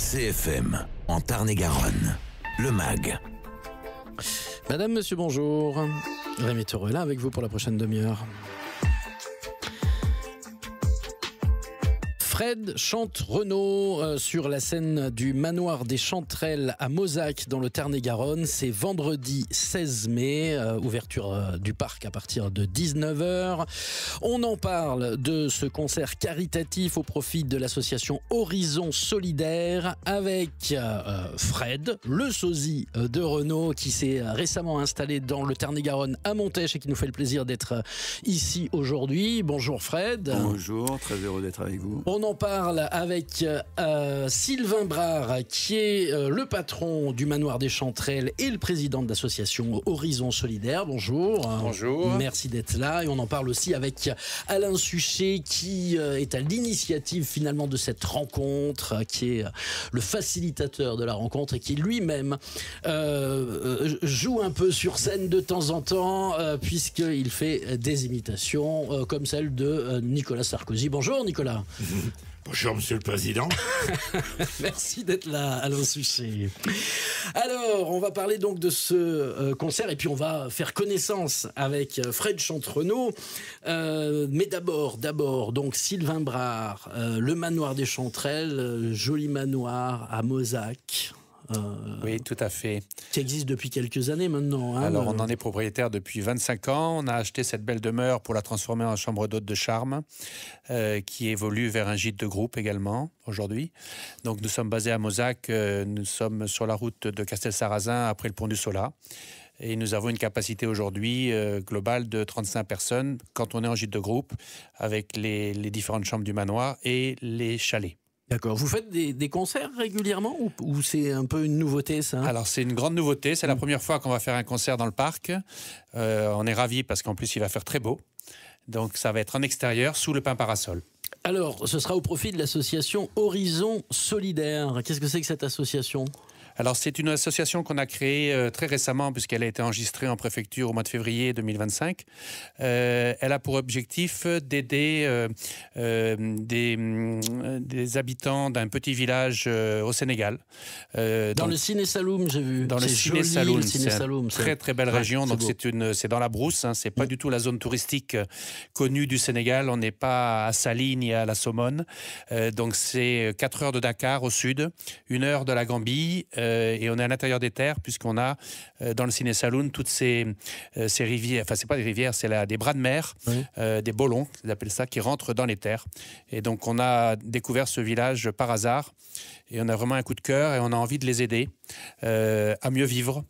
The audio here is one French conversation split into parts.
CFM, en Tarn-et-Garonne, le MAG. Madame, monsieur, bonjour. Rémi Thoreux là avec vous pour la prochaine demi-heure. Fred chante Renaud sur la scène du manoir des Chanterelles à Mozac dans le Tarn-et-Garonne. C'est vendredi 16 mai, ouverture du parc à partir de 19h. On en parle de ce concert caritatif au profit de l'association Horizon Solidaire avec Fred, le sosie de Renaud qui s'est récemment installé dans le Tarn-et-Garonne à Montèche et qui nous fait le plaisir d'être ici aujourd'hui. Bonjour Fred. Bonjour, très heureux d'être avec vous. On en parle avec Sylvain Brard, qui est le patron du Manoir des Chanterelles et le président de l'association Horizon Solidaire. Bonjour. Bonjour. Merci d'être là. Et on en parle aussi avec Alain Suchet, qui est à l'initiative finalement de cette rencontre, qui est le facilitateur de la rencontre et qui lui-même joue un peu sur scène de temps en temps, puisqu'il fait des imitations comme celle de Nicolas Sarkozy. Bonjour Nicolas. Bonjour Monsieur le Président. Merci d'être là, Alain Suchet. Alors, on va parler donc de ce concert et puis on va faire connaissance avec Fred chante Renaud. Mais d'abord, donc Sylvain Brard, le manoir des Chanterelles, joli manoir à Mozac. Oui, tout à fait. Qui existe depuis quelques années maintenant. Hein, alors, on en est propriétaire depuis 25 ans. On a acheté cette belle demeure pour la transformer en chambre d'hôte de charme, qui évolue vers un gîte de groupe également aujourd'hui. Donc, nous sommes basés à Mozac. Nous sommes sur la route de Castel-Sarrazin après le pont du Sola. Et nous avons une capacité aujourd'hui globale de 35 personnes quand on est en gîte de groupe avec les différentes chambres du manoir et les chalets. D'accord. Vous faites des concerts régulièrement ou c'est un peu une nouveauté ça? Alors c'est une grande nouveauté, c'est la première fois qu'on va faire un concert dans le parc. On est ravis parce qu'en plus il va faire très beau. Donc ça va être en extérieur sous le pin parasol. Alors ce sera au profit de l'association Horizon Solidaire. Qu'est-ce que c'est que cette association ? Alors, c'est une association qu'on a créée très récemment puisqu'elle a été enregistrée en préfecture au mois de février 2025. Elle a pour objectif d'aider des habitants d'un petit village au Sénégal. Dans le Ciné Saloum, j'ai vu. Dans le Ciné Saloum, c'est une très très belle région. Donc, c'est dans la brousse. Hein, c'est pas du tout la zone touristique connue du Sénégal. On n'est pas à Saly ni à la Somone. Donc, c'est 4 heures de Dakar au sud, 1 heure de la Gambie. Et on est à l'intérieur des terres puisqu'on a dans le Ciné Saloum toutes ces rivières, enfin c'est pas des rivières, c'est des bras de mer, oui. Des bolons, ils appellent ça, qui rentrent dans les terres. Et donc on a découvert ce village par hasard et on a vraiment un coup de cœur et on a envie de les aider à mieux vivre.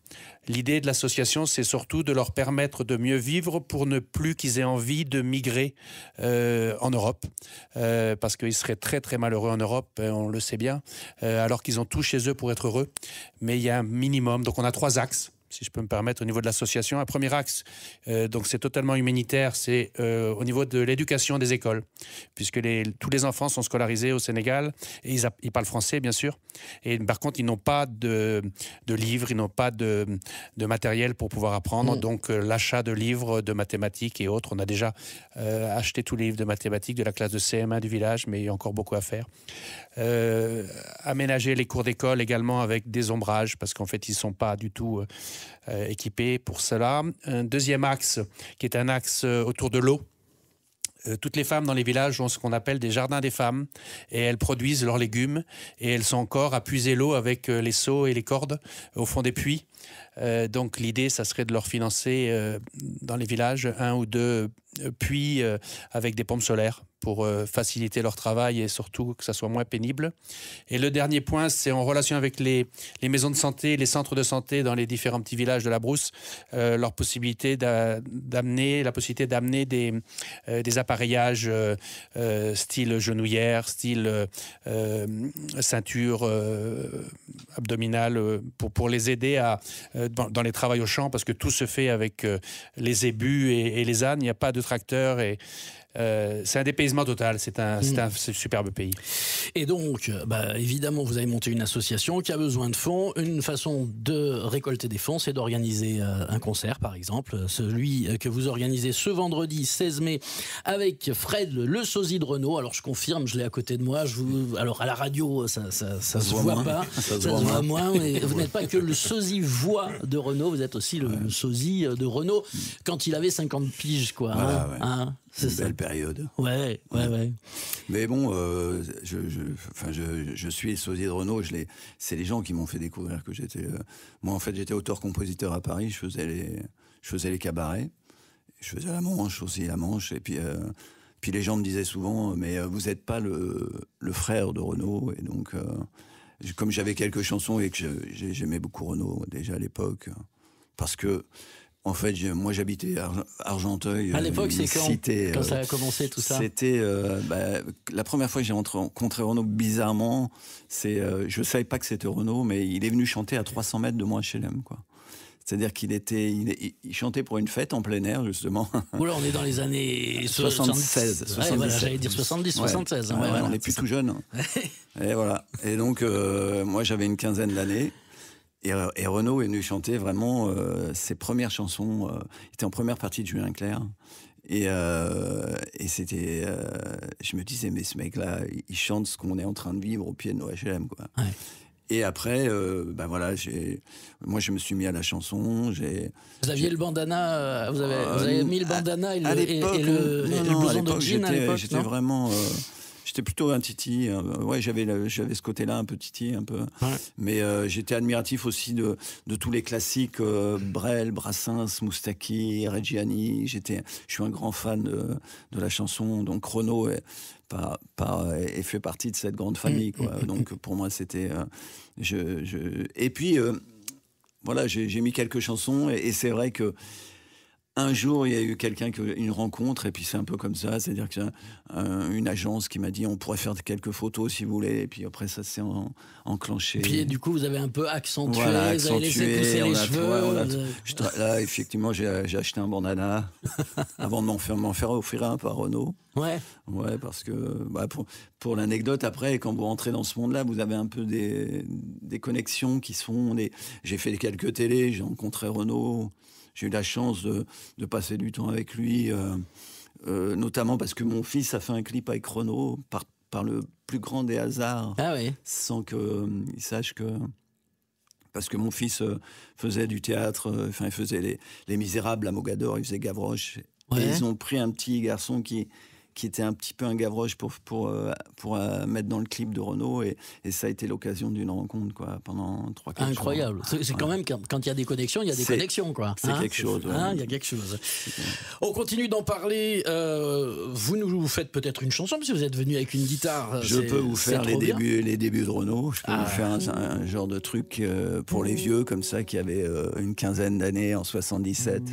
L'idée de l'association, c'est surtout de leur permettre de mieux vivre pour ne plus qu'ils aient envie de migrer en Europe. Parce qu'ils seraient très très malheureux en Europe, on le sait bien, alors qu'ils ont tout chez eux pour être heureux. Mais il y a un minimum, donc on a 3 axes. Si je peux me permettre, au niveau de l'association. Un premier axe, donc c'est totalement humanitaire, c'est au niveau de l'éducation des écoles, puisque tous les enfants sont scolarisés au Sénégal, et ils parlent français, bien sûr, et par contre, ils n'ont pas de livres, ils n'ont pas de matériel pour pouvoir apprendre, donc l'achat de livres, de mathématiques et autres, on a déjà acheté tous les livres de mathématiques de la classe de CM1 du village, mais il y a encore beaucoup à faire. Aménager les cours d'école également avec des ombrages, parce qu'en fait, ils ne sont pas du tout équipés pour cela. Un deuxième axe, qui est un axe autour de l'eau. Toutes les femmes dans les villages ont ce qu'on appelle des jardins des femmes et elles produisent leurs légumes et elles sont encore à puiser l'eau avec les seaux et les cordes au fond des puits. Donc l'idée, ça serait de leur financer dans les villages 1 ou 2 puits avec des pompes solaires pour faciliter leur travail et surtout que ça soit moins pénible. Et le dernier point, c'est en relation avec les maisons de santé, les centres de santé dans les différents petits villages de la brousse, leur possibilité d'amener des appareillages style genouillère, style ceinture abdominale pour les aider dans les travaux au champ, parce que tout se fait avec les ébus et les ânes. Il n'y a pas de tracteur et c'est un dépaysement total. C'est un superbe pays. Et donc, évidemment, vous avez monté une association qui a besoin de fonds. Une façon de récolter des fonds, c'est d'organiser un concert, par exemple. Celui que vous organisez ce vendredi 16 mai avec Fred, le sosie de Renaud. Alors, je confirme, je l'ai à côté de moi. Alors, à la radio, ça se voit pas. Ça se voit moins. Mais vous n'êtes pas que le sosie voix de Renaud, vous êtes aussi le sosie de Renaud quand il avait 50 piges, quoi. Voilà, c'est une belle période. Ouais. Mais bon, je suis sosie de Renaud. C'est les gens qui m'ont fait découvrir que j'étais. Moi, en fait, j'étais auteur-compositeur à Paris. Je faisais les cabarets. Je faisais la Manche aussi, et puis les gens me disaient souvent, mais vous n'êtes pas le frère de Renaud. Et donc, comme j'avais quelques chansons et que j'aimais beaucoup Renaud déjà à l'époque, parce que en fait, moi j'habitais à Argenteuil. À l'époque, c'est quand ça a commencé tout ça? C'était la première fois que j'ai rencontré Renaud, bizarrement, je savais pas que c'était Renaud, mais il est venu chanter à 300 mètres de moi chez HLM, quoi. C'est-à-dire il chantait pour une fête en plein air, justement. Oula, on est dans les années 76. J'allais dire 70, 76. On n'est plus tout jeune. Et voilà. Et donc, moi, j'avais une quinzaine d'années. Et Renaud est venu chanter vraiment ses premières chansons. Il était en première partie de Julien Clerc. Et c'était... je me disais, mais ce mec-là, il chante ce qu'on est en train de vivre au pied de nos HLM, quoi. Ouais. Et après, moi je me suis mis à la chanson. Vous aviez le bandana, vous avez mis le bandana et le blouson de jean à l'époque. J'étais vraiment, j'étais plutôt un titi. Ouais, j'avais ce côté-là un peu titi, un peu. Ouais. Mais j'étais admiratif aussi de tous les classiques, Brel, Brassens, Moustaki, Reggiani. Je suis un grand fan de la chanson. Donc Renaud et fait partie de cette grande famille, quoi. Donc pour moi c'était et puis voilà, j'ai mis quelques chansons et c'est vrai que un jour, il y a eu une rencontre, et puis c'est un peu comme ça, c'est-à-dire qu'il y a une agence qui m'a dit on pourrait faire quelques photos si vous voulez, et puis après ça s'est enclenché. Puis du coup, vous avez un peu accentué, vous avez laissé pousser les cheveux. Là, effectivement, j'ai acheté un bandana avant de m'en faire offrir un par Renaud. Ouais, parce que pour l'anecdote, après, quand vous rentrez dans ce monde-là, vous avez un peu des connexions qui se font. J'ai fait quelques télés, j'ai rencontré Renaud. J'ai eu la chance de passer du temps avec lui, notamment parce que mon fils a fait un clip avec Renaud par le plus grand des hasards, sans qu'il sache que... Parce que mon fils faisait du théâtre, il faisait les Misérables à Mogador, il faisait Gavroche. Ouais. Et ils ont pris un petit garçon qui était un petit peu un Gavroche pour mettre dans le clip de Renaud, et ça a été l'occasion d'une rencontre, quoi, pendant 3-4 jours. Incroyable. C'est quand même, quand il y a des connexions, il y a des connexions, quoi. C'est quelque chose. Il y a quelque chose. On continue d'en parler. Vous nous faites peut-être une chanson, parce que vous êtes venu avec une guitare. Je peux vous faire les débuts de Renaud. Je peux vous faire un genre de truc pour les vieux, comme ça, qui avaient une quinzaine d'années en 77.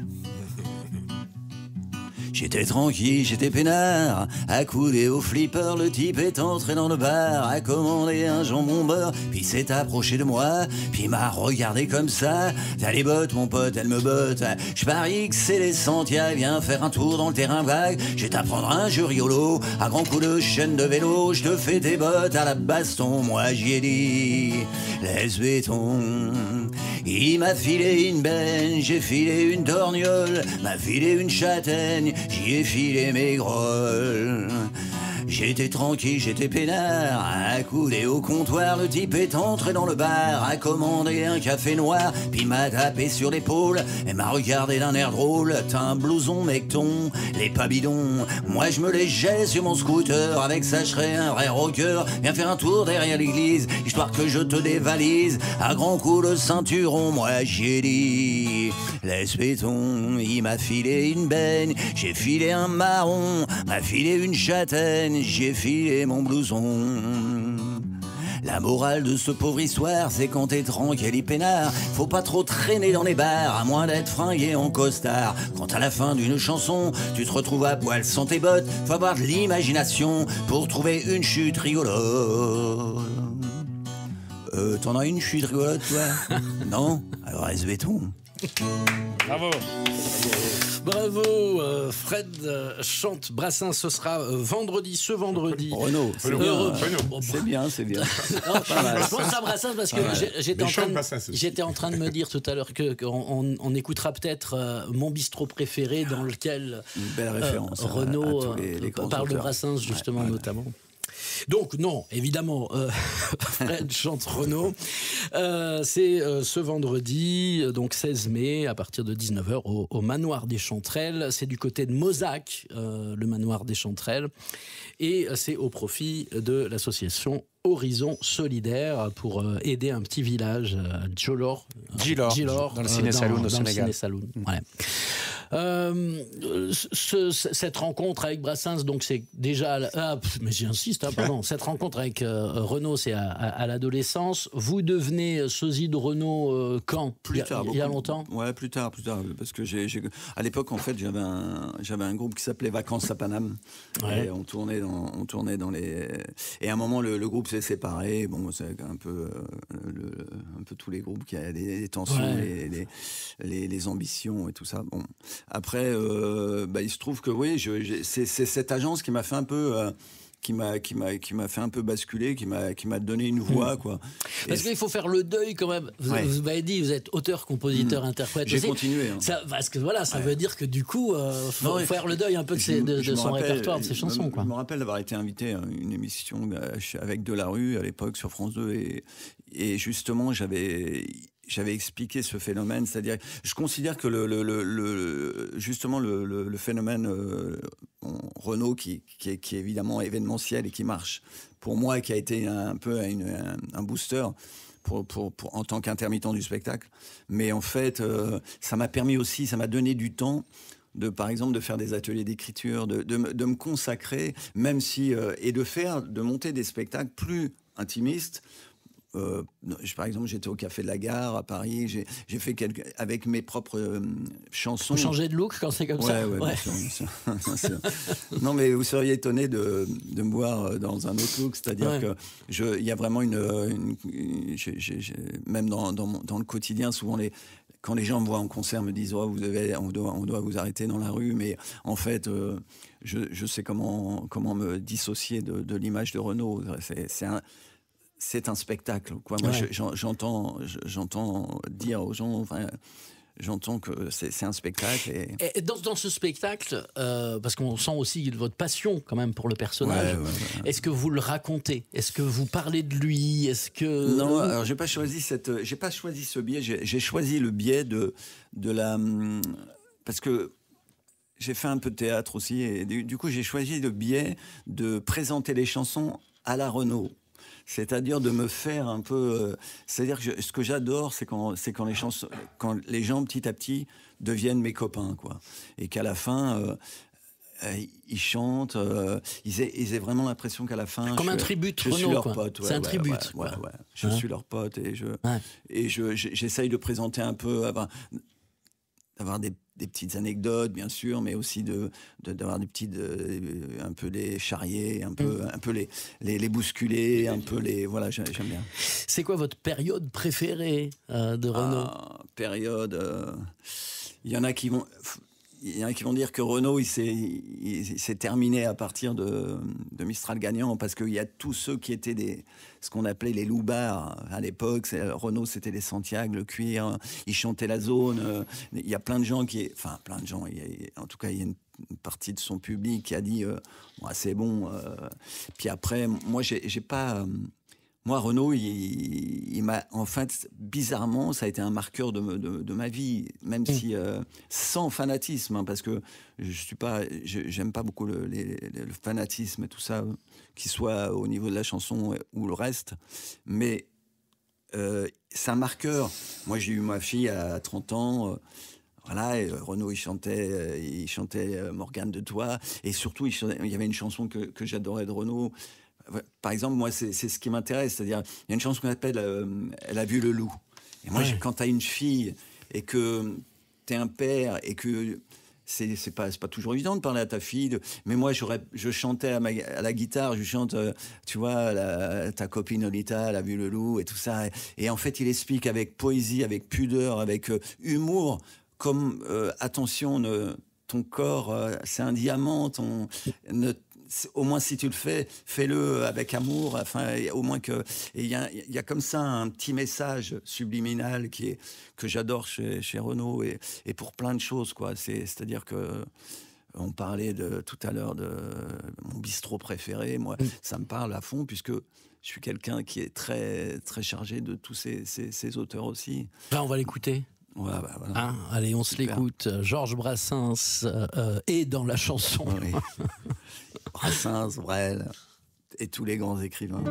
J'étais tranquille, j'étais peinard, accoudé au flipper, le type est entré dans le bar, a commandé un jambon beurre, puis s'est approché de moi, puis m'a regardé comme ça. T'as les bottes, mon pote, elles me bottent, je parie que c'est les Santiago, viens faire un tour dans le terrain vague, je vais t'apprendre un jeu rigolo, à grands coups de chaîne de vélo, je te fais tes bottes à la baston, moi j'y ai dit, laisse béton. Il m'a filé une benne, j'ai filé une torgnole, m'a filé une châtaigne, j'y ai filé mes grolles. J'étais tranquille, j'étais peinard, accoudé au comptoir, le type est entré dans le bar, a commandé un café noir, puis m'a tapé sur l'épaule, et m'a regardé d'un air drôle, t'as un blouson mecton, les pas bidons, moi je me les jette sur mon scooter, avec ça je serais un vrai rocker, viens faire un tour derrière l'église, histoire que je te dévalise, à grands coups de ceinturon, moi j'ai dit, laisse béton, il m'a filé une benne, j'ai filé un marron, m'a filé une châtaigne, j'ai filé mon blouson. La morale de ce pauvre histoire, c'est quand t'es tranquille et peinard, faut pas trop traîner dans les bars, à moins d'être fringué en costard. Quand à la fin d'une chanson, tu te retrouves à poil sans tes bottes, faut avoir de l'imagination pour trouver une chute rigolote. T'en as une chute rigolote, toi? Non? Alors reste béton. Bravo. Bravo, Fred chante Brassens, ce sera ce vendredi. Renaud, c'est bien, c'est bien. Je pense à Brassens parce que j'étais en train de me dire tout à l'heure qu'on écoutera peut-être Mon bistrot préféré dans lequel Renaud parle de Brassens justement notamment. Donc non, évidemment, Fred chante Renaud. C'est ce vendredi, donc 16 mai, à partir de 19h, au Manoir des Chanterelles. C'est du côté de Mozac, le Manoir des Chanterelles. Et c'est au profit de l'association Horizon Solidaire pour aider un petit village, Djilor, dans le Ciné-Saloon au Sénégal. Ouais. Cette rencontre avec Brassens, donc c'est déjà... mais j'insiste, pardon. Cette rencontre avec Renaud, c'est à l'adolescence. Vous devenez sosie de Renaud quand ? Plus tard. Il y a longtemps ? Ouais, plus tard. Parce que à l'époque, en fait, j'avais un groupe qui s'appelait Vacances à Paname. Ouais. Et on tournait dans les... Et à un moment, le groupe s'est séparé. Bon, c'est un peu tous les groupes qui a des tensions, les ambitions et tout ça. Bon, après, il se trouve que oui, c'est cette agence qui m'a fait un peu... qui m'a fait un peu basculer, qui m'a donné une voix, quoi. Parce qu'il faut faire le deuil quand même. Vous m'avez dit, vous êtes auteur, compositeur, interprète. J'ai continué. Hein. Parce que voilà, ça veut dire que du coup, faut faire le deuil un peu de son répertoire, de ses chansons, quoi. Je me rappelle d'avoir été invité à une émission avec Delarue à l'époque sur France 2 et justement j'avais expliqué ce phénomène, c'est-à-dire, je considère que justement le phénomène Renaud qui est évidemment événementiel et qui marche, pour moi, qui a été un peu un booster en tant qu'intermittent du spectacle, mais en fait, ça m'a permis aussi, ça m'a donné du temps par exemple, de faire des ateliers d'écriture, de me consacrer, même si, et de monter des spectacles plus intimistes. Par exemple, j'étais au Café de la Gare à Paris, j'ai fait avec mes propres chansons. Vous changez de look quand c'est comme ça. Ouais. Bien sûr. Non, mais vous seriez étonné de me voir dans un autre look, c'est-à-dire que il y a vraiment même dans le quotidien, souvent quand les gens me voient en concert, me disent on doit vous arrêter dans la rue, mais en fait, je sais comment me dissocier de l'image de Renaud. C'est un spectacle, quoi. Moi, j'entends dire aux gens, j'entends que c'est un spectacle. Et dans ce spectacle, parce qu'on sent aussi votre passion quand même pour le personnage, est-ce que vous le racontez ? Est-ce que vous parlez de lui ? Non, alors j'ai pas choisi ce biais. J'ai choisi le biais de la... Parce que j'ai fait un peu de théâtre aussi, et du coup j'ai choisi le biais de présenter les chansons à la Renaud. C'est-à-dire de me faire un peu... c'est-à-dire que ce que j'adore, c'est quand les gens, petit à petit, deviennent mes copains, quoi. Et qu'à la fin, ils chantent, ils aient vraiment l'impression qu'à la fin... Comme un tribut Renaud, je suis leur pote. C'est un tribut. Je suis leur pote et j'essaye de présenter un peu... d'avoir des petites anecdotes, bien sûr, mais aussi d'avoir des petites, un peu les charrier, un peu les bousculer, un peu les... Voilà, j'aime bien. C'est quoi votre période préférée de Renaud ? Période... Il y en a qui vont dire que Renaud, il s'est terminé à partir de Mistral gagnant, parce qu'il y a tous ceux qui étaient ce qu'on appelait les loupards à l'époque. Renaud, c'était les Santiago, le cuir, ils chantaient la zone. Il y a plein de gens en tout cas, il y a une partie de son public qui a dit c'est bon. Puis après, moi, j'ai pas... Moi, Renaud, il m'a... En fait, bizarrement, ça a été un marqueur de ma vie, même si sans fanatisme, parce que j'aime pas beaucoup le fanatisme et tout ça, qu'il soit au niveau de la chanson ou le reste. Mais c'est un marqueur. Moi, j'ai eu ma fille à 30 ans... Voilà, et Renaud, il chantait Morgane de Toi, et surtout, il y avait une chanson que j'adorais de Renaud. Par exemple, moi, c'est ce qui m'intéresse, c'est-à-dire, il y a une chanson qu'on appelle Elle a vu le loup. Et moi, quand t'as une fille et que t'es un père et que c'est pas toujours évident de parler à ta fille. Mais moi, je chantais à la guitare, je chante, tu vois, ta copine Lolita, elle a vu le loup et tout ça. Et en fait, il explique avec poésie, avec pudeur, avec humour, comme attention, ton corps, c'est un diamant. Au moins, si tu le fais, fais-le avec amour. Enfin, au moins que. Il y a comme ça un petit message subliminal que j'adore chez Renaud et pour plein de choses, quoi. C'est-à-dire que. On parlait tout à l'heure de mon bistrot préféré. Moi, ça me parle à fond puisque je suis quelqu'un qui est très, très chargé de tous ces auteurs aussi. Là, on va l'écouter. Ouais, bah, voilà. Allez, on se l'écoute. Georges Brassens est dans la chanson. Oui. Brassens, Brel et tous les grands écrivains.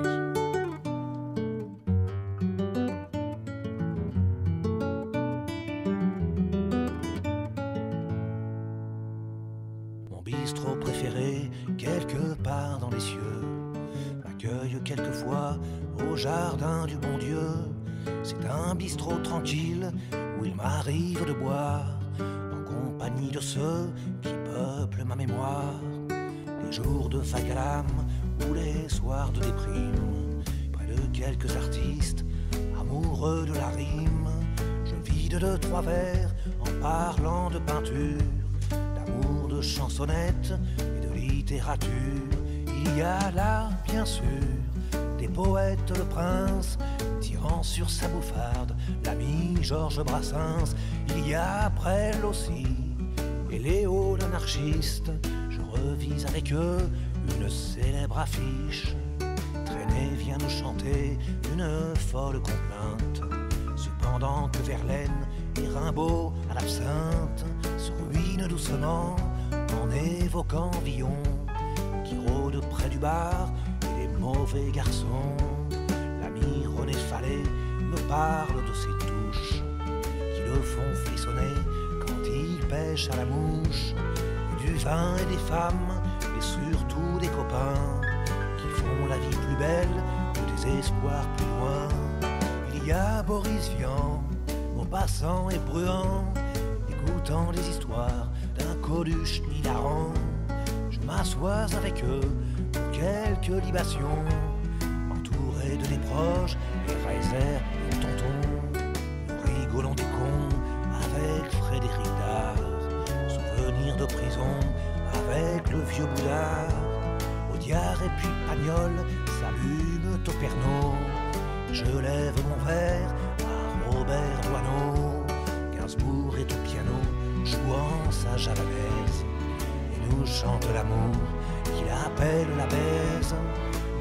Mon bistrot préféré, quelque part dans les cieux, m'accueille quelquefois au jardin du bon Dieu. C'est un bistrot tranquille où il m'arrive de boire en compagnie de ceux qui peuplent ma mémoire. Les jours de vague à l'âme ou les soirs de déprime, près de quelques artistes amoureux de la rime, je vide 2-3 vers en parlant de peinture, d'amour, de chansonnettes et de littérature. Il y a là, bien sûr, des poètes, le prince tirant sur sa bouffarde l'ami Georges Brassens. Il y a Brel aussi et Léo l'anarchiste. Je revise avec eux une célèbre affiche. Traîné vient nous chanter une folle complainte, cependant que Verlaine et Rimbaud à l'absinthe se ruinent doucement en évoquant Villon qui rôde près du bar et les mauvais garçons. L'ami René Fallet me parle de ses touches qui le font frissonner quand il pêche à la mouche, et du vin et des femmes et surtout des copains qui font la vie plus belle, le désespoir plus loin. Il y a Boris Vian, Maupassant et Bruand, écoutant les histoires d'un Coluche hilarant. Je m'assois avec eux pour quelques libations, entouré de des proches, les Reiser et Tonton. Nous rigolons des cons avec Frédéric Dard, souvenirs de prison avec le vieux Boudard. Audiard et puis Pagnol s'allument au Pernod. Je lève mon verre à Robert Doisneau. Gainsbourg est au piano, jouant sa javanaise, et nous chante l'amour qu'il appelle la baise.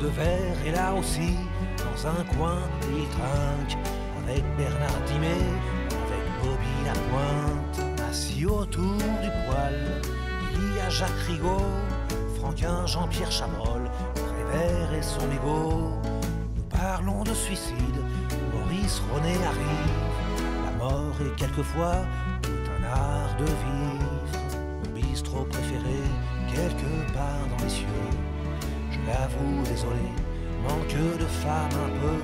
De verre et là aussi, dans un coin, il trinque avec Bernard Dimet, avec Bobby Lapointe. Assis autour du poêle, il y a Jacques Rigaud, Franquin, Jean-Pierre Chabrol, Prévert et son égo. Nous parlons de suicide, Maurice René arrive. La mort est quelquefois tout un art de vivre. Mon bistrot préféré, quelque part dans les cieux. Je l'avoue, désolé, manque de femme un peu.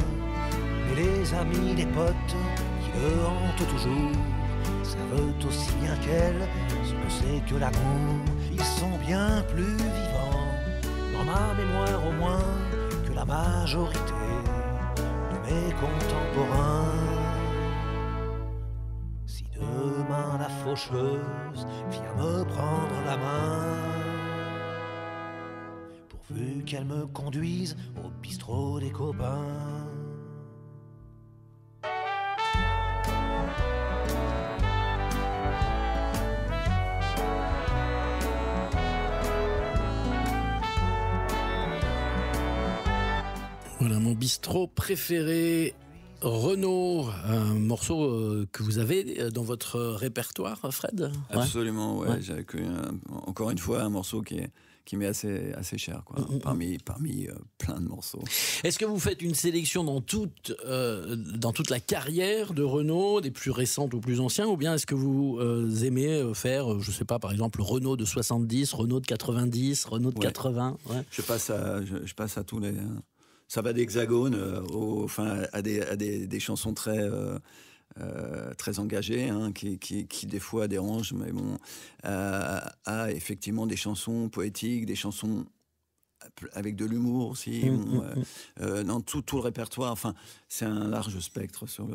Mais les amis, les potes qui le hantent toujours savent aussi bien qu'elle ce que c'est que l'amour. Ils sont bien plus vivants, dans ma mémoire au moins, que la majorité de mes contemporains. Si demain la faucheuse vient me prendre la main, pourvu qu'elle me conduise au bistrot des copains. Voilà mon bistrot préféré, Renaud, un morceau que vous avez dans votre répertoire, Fred? Absolument, ouais. J'ai encore une fois un morceau qui m'est assez cher, quoi. Parmi plein de morceaux. Est-ce que vous faites une sélection dans toute la carrière de Renaud, des plus récentes ou plus anciens, ou bien est-ce que vous aimez faire, je sais pas, par exemple, Renaud de 70, Renaud de 90, Renaud de 80? Je passe à tous les... Ça va d'Hexagone à des chansons très très engagé, hein, qui des fois dérange, mais bon, a effectivement des chansons poétiques, des chansons avec de l'humour aussi, dans tout le répertoire. Enfin, c'est un large spectre sur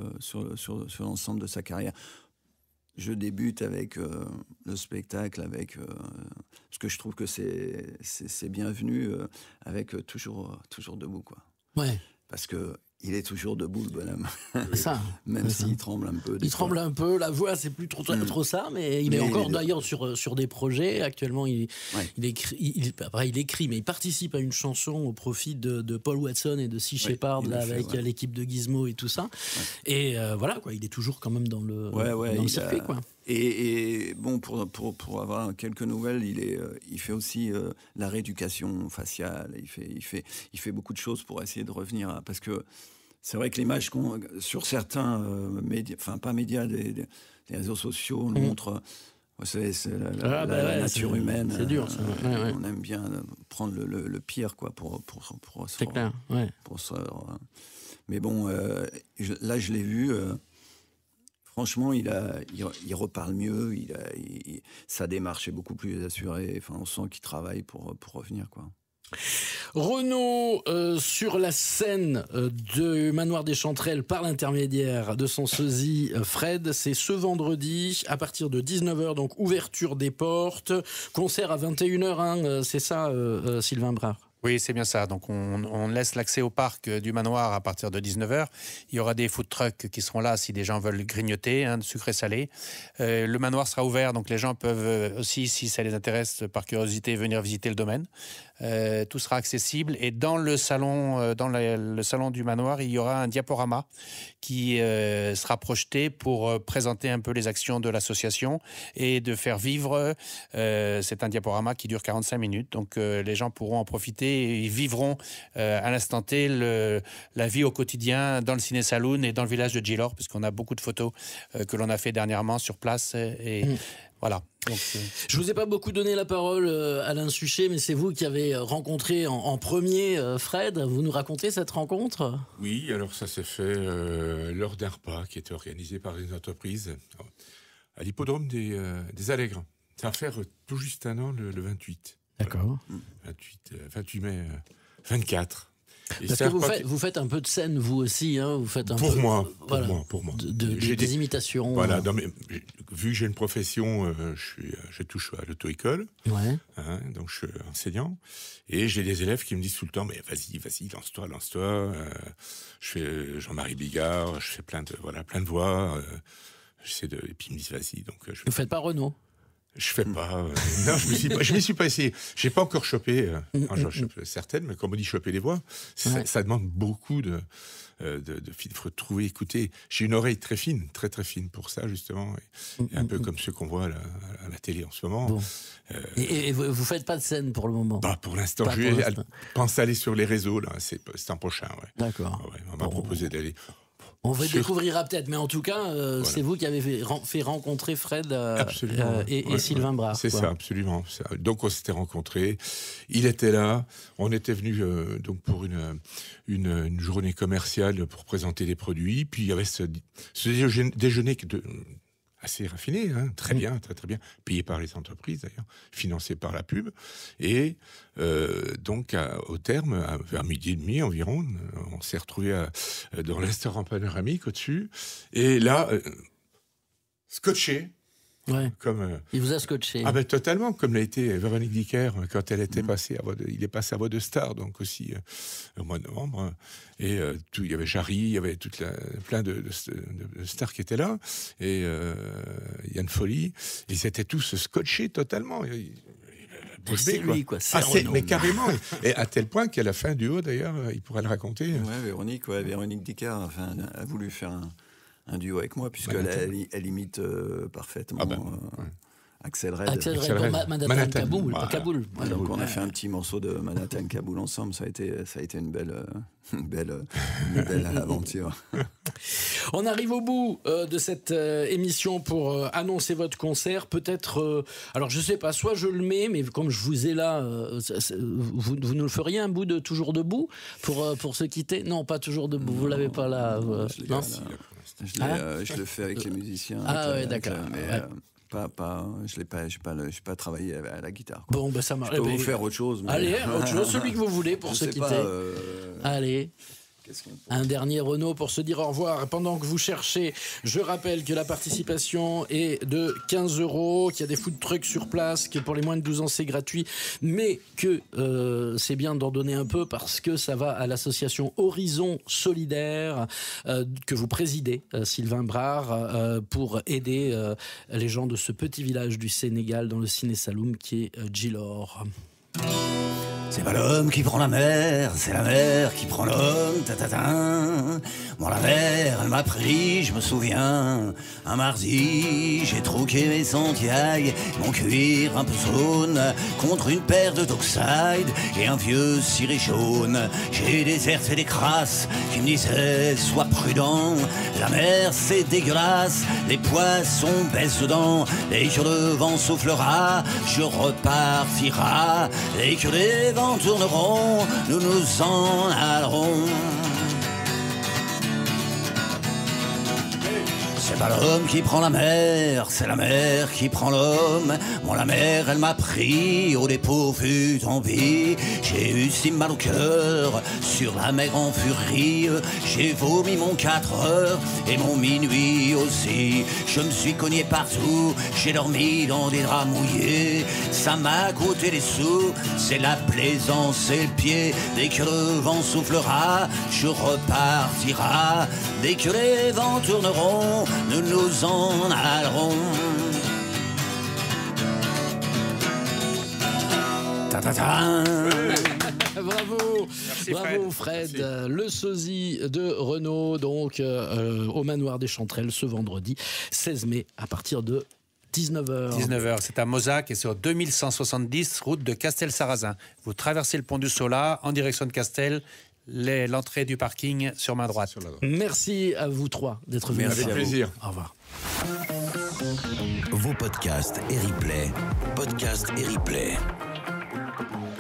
l'ensemble de sa carrière. Je débute avec le spectacle, parce que je trouve que c'est bienvenu, avec toujours debout, quoi. Ouais. Parce que il est toujours debout, le bonhomme. C'est ça. Même s'il tremble un peu. Il tremble un peu, la voix, c'est plus trop ça, mais il est encore d'ailleurs sur des projets. Actuellement, il écrit, mais il participe à une chanson au profit de Paul Watson et de Sea Shepherd, avec l'équipe de Gizmo et tout ça. Ouais. Et voilà, quoi, il est toujours quand même dans le circuit, quoi. Et bon, pour avoir quelques nouvelles, il fait aussi la rééducation faciale. Il fait beaucoup de choses pour essayer de revenir parce que c'est vrai que l'image sur certains médias, enfin pas médias, des réseaux sociaux montre. Vous savez, c'est la nature humaine. C'est dur, ça. On aime bien prendre le pire, quoi, pour c'est clair. Ouais. Mais bon, là, je l'ai vu. Franchement, il reparle mieux. Sa démarche est beaucoup plus assurée. Enfin, on sent qu'il travaille pour revenir, quoi. Renaud sur la scène de Manoir des Chanterelles par l'intermédiaire de son sosie Fred, c'est ce vendredi à partir de 19h, donc ouverture des portes, concert à 21h, hein, c'est ça Sylvain Brard? Oui, c'est bien ça. Donc, on laisse l'accès au parc du manoir à partir de 19h. Il y aura des food trucks qui seront là si des gens veulent grignoter, sucré-salé. Le manoir sera ouvert, donc les gens peuvent aussi, si ça les intéresse, par curiosité, venir visiter le domaine. Tout sera accessible. Et dans le salon, le salon du manoir, il y aura un diaporama qui sera projeté pour présenter un peu les actions de l'association et de faire vivre. C'est un diaporama qui dure 45 minutes. Donc, les gens pourront en profiter. Ils vivront à l'instant T la vie au quotidien dans le ciné-saloon et dans le village de Gilor, puisqu'on a beaucoup de photos que l'on a fait dernièrement sur place. Voilà. Donc, je vous ai pas beaucoup donné la parole, Alain Suchet, mais c'est vous qui avez rencontré en premier Fred. Vous nous racontez cette rencontre? Oui, alors ça s'est fait lors d'un repas qui était organisé par une entreprise à l'hippodrome des Allègres. Ça va faire tout juste un an, le 28. D'accord. 28 mai 24. Et parce que vous faites un peu de scène, vous aussi, hein, vous faites pour moi. Des imitations. Voilà, vu que j'ai une profession, je touche à l'auto-école, donc je suis enseignant, et j'ai des élèves qui me disent tout le temps, mais vas-y, lance-toi. Je fais Jean-Marie Bigard, je fais plein de voix, et puis ils me disent vas-y. Donc, vous faites pas Renaud? Je fais pas. Non, je m'y suis pas essayé. J'ai pas encore chopé. J'en chope certaines, mais comme on dit choper les voix, ça demande beaucoup de trouver, écouter. J'ai une oreille très fine, très très fine pour ça justement, et un peu comme ceux qu'on voit à la télé en ce moment. Bon. Et vous faites pas de scène pour le moment? Bah pour l'instant, je pense aller sur les réseaux là. C'est un prochain. Ouais. D'accord. On m'a proposé d'aller. On va découvrira peut-être, mais en tout cas, c'est vous qui avez fait rencontrer Fred et Sylvain Brard. C'est ça, absolument. Donc on s'était rencontrés, il était là, on était venus donc pour une journée commerciale pour présenter des produits, puis il y avait ce déjeuner assez raffiné, très bien, payé par les entreprises d'ailleurs, financé par la pub, et donc au terme, vers 12h30 environ, on s'est retrouvés dans le restaurant panoramique au-dessus, et là, scotché. Il vous a scotché. Ah ben totalement, comme l'a été Véronique Dicker quand elle était passée il est passé à Voix de Star, donc aussi au mois de novembre. Et il y avait Jarry, il y avait plein de stars qui étaient là, et Yann Folly, ils étaient tous scotchés totalement. C'est lui, quoi. Mais carrément. Et à tel point qu'à la fin du haut, d'ailleurs, il pourrait le raconter. Véronique Dicker a voulu faire un duo avec moi, puisqu'elle imite parfaitement Axel Red. Manhattan Kaboul. Donc on a fait un petit morceau de Manhattan Kaboul ensemble, ça a été une belle aventure. On arrive au bout de cette émission pour annoncer votre concert. Peut-être, alors je sais pas, soit je le mets, mais comme je vous ai là, vous nous feriez un bout de Toujours debout pour se quitter? Non, pas Toujours debout, vous l'avez pas là. Non, je le fais avec les musiciens. Ah ouais, d'accord. Je n'ai pas travaillé à la guitare. Bon, ben ça marche. Je peux vous faire autre chose. Mais... Allez, autre chose, celui que vous voulez pour se quitter. Allez. Un dernier Renaud pour se dire au revoir. Pendant que vous cherchez, je rappelle que la participation est de 15 €, qu'il y a des food trucks sur place, que pour les moins de 12 ans c'est gratuit, mais que c'est bien d'en donner un peu parce que ça va à l'association Horizon Solidaire que vous présidez, Sylvain Brard, pour aider les gens de ce petit village du Sénégal dans le Ciné Saloum qui est Djilor. C'est pas l'homme qui prend la mer, c'est la mer qui prend l'homme, ta-ta-ta. Bon, la mer, elle m'a pris, je me souviens. Un mardi, j'ai troqué mes sentiailles, mon cuir un peu jaune, contre une paire de Dockside et un vieux ciré jaune. J'ai déserté des crasses qui me disaient, sois prudent. La mer, c'est dégueulasse, les poissons baissent dedans. Dès que le vent soufflera, je repartira. Dès que les vents tourneront, nous nous en allerons. C'est pas l'homme qui prend la mer, c'est la mer qui prend l'homme. Bon, la mer, elle m'a pris au dépourvu, tant pis. J'ai eu si mal au cœur, sur la mer en furie. J'ai vomi mon 4 heures et mon minuit aussi. Je me suis cogné partout, j'ai dormi dans des draps mouillés. Ça m'a coûté des sous, c'est la plaisance et le pied. Dès que le vent soufflera, je repartira. Dès que les vents tourneront, nous nous en allerons. Ta-ta-ta. Bravo, merci bravo Fred. Merci. Le sosie de Renaud, donc au Manoir des Chanterelles ce vendredi 16 mai à partir de 19h. 19h, c'est à Mozac et c'est au 2170 route de Castel-Sarrazin. Vous traversez le pont du Sola en direction de Castel. L'entrée du parking sur main droite. Merci à vous trois d'être venus. Avec plaisir. Au revoir. Vos podcasts et replays. Podcasts et replays.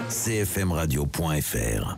cfmradio.fr